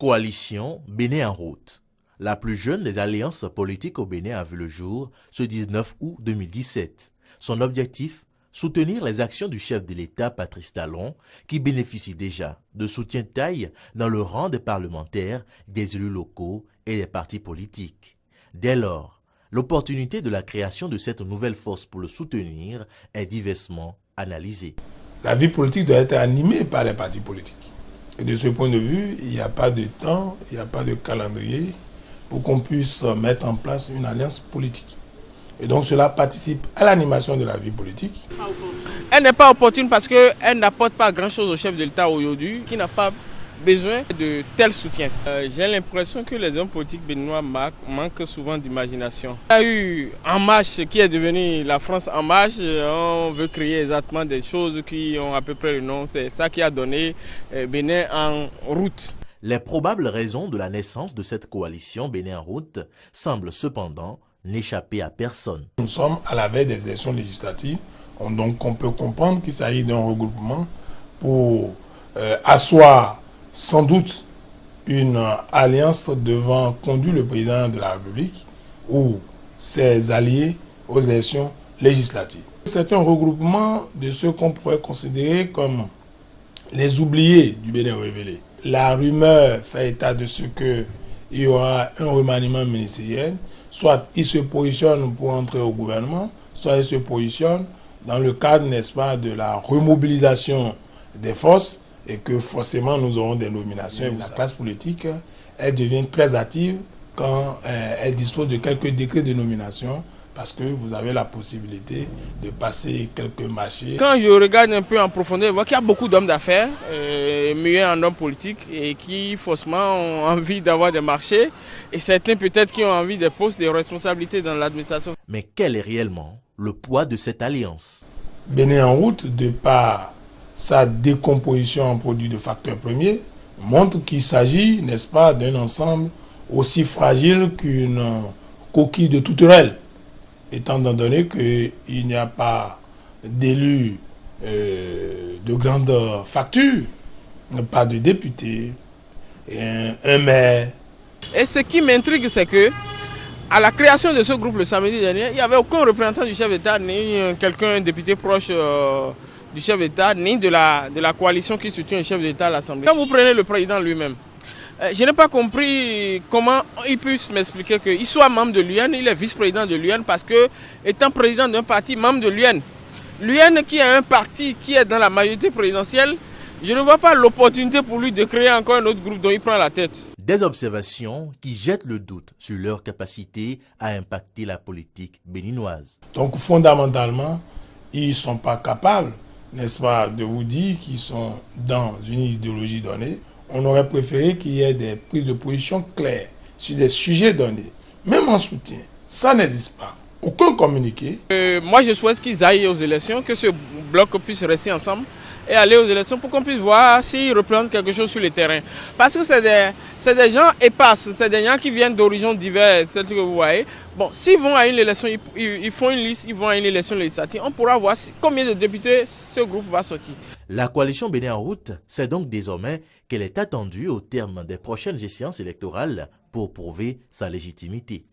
Coalition Bénin en route. La plus jeune des alliances politiques au Bénin a vu le jour ce 19 août 2017. Son objectif, soutenir les actions du chef de l'État Patrice Talon, qui bénéficie déjà de soutien de taille dans le rang des parlementaires, des élus locaux et des partis politiques. Dès lors, l'opportunité de la création de cette nouvelle force pour le soutenir est diversement analysée. La vie politique doit être animée par les partis politiques. Et de ce point de vue, il n'y a pas de temps, il n'y a pas de calendrier pour qu'on puisse mettre en place une alliance politique. Et donc cela participe à l'animation de la vie politique. Elle n'est pas opportune parce qu'elle n'apporte pas grand-chose au chef de l'État aujourd'hui, qui n'a pas besoin de tel soutien. J'ai l'impression que les hommes politiques béninois manquent souvent d'imagination. Il y a eu En Marche qui est devenu la France En Marche. On veut créer exactement des choses qui ont à peu près le nom. C'est ça qui a donné Bénin en route. Les probables raisons de la naissance de cette coalition Bénin en route semblent cependant n'échapper à personne. Nous sommes à la veille des élections législatives, donc on peut comprendre qu'il s'agit d'un regroupement pour asseoir sans doute une alliance devant conduire le président de la République ou ses alliés aux élections législatives. C'est un regroupement de ceux qu'on pourrait considérer comme les oubliés du Bénin révélé. La rumeur fait état de ce qu'il y aura un remaniement ministériel, soit il se positionne pour entrer au gouvernement, soit il se positionne dans le cadre, n'est-ce pas, de la remobilisation des forces, et que forcément nous aurons des nominations. Et la classe politique, elle devient très active quand elle dispose de quelques décrets de nomination, parce que vous avez la possibilité de passer quelques marchés. Quand je regarde un peu en profondeur, je vois qu'il y a beaucoup d'hommes d'affaires, muets en hommes politiques, et qui forcément ont envie d'avoir des marchés, et certains peut-être qui ont envie des postes de responsabilité dans l'administration. Mais quel est réellement le poids de cette alliance? Bénin en route, de par sa décomposition en produits de facteurs premiers, montre qu'il s'agit, n'est-ce pas, d'un ensemble aussi fragile qu'une coquille de tourterelle, étant donné qu'il n'y a pas d'élus de grande facture, pas de députés, un maire. Et ce qui m'intrigue, c'est que à la création de ce groupe le samedi dernier, il n'y avait aucun représentant du chef d'État, ni un député proche du chef d'État, ni de la coalition qui soutient le chef d'État à l'Assemblée. Quand vous prenez le président lui-même, je n'ai pas compris comment il puisse m'expliquer qu'il soit membre de l'UN, il est vice-président de l'UN, parce que, étant président d'un parti membre de l'UN, l'UN qui est un parti qui est dans la majorité présidentielle, je ne vois pas l'opportunité pour lui de créer encore un autre groupe dont il prend la tête. Des observations qui jettent le doute sur leur capacité à impacter la politique béninoise. Donc fondamentalement, ils ne sont pas capables, n'est-ce pas, de vous dire qu'ils sont dans une idéologie donnée. On aurait préféré qu'il y ait des prises de position claires sur des sujets donnés. Même en soutien, ça n'existe pas. Aucun communiqué. Moi, je souhaite qu'ils aillent aux élections, que ce bloc puisse rester ensemble et aller aux élections pour qu'on puisse voir s'ils représentent quelque chose sur le terrain. Parce que c'est des gens épars, c'est des gens qui viennent d'horizons divers, c'est ce que vous voyez. Bon, s'ils vont à une élection, ils font une liste, ils vont à une élection législative, on pourra voir combien de députés ce groupe va sortir. La coalition Bénin en route sait donc désormais qu'elle est attendue au terme des prochaines échéances électorales pour prouver sa légitimité.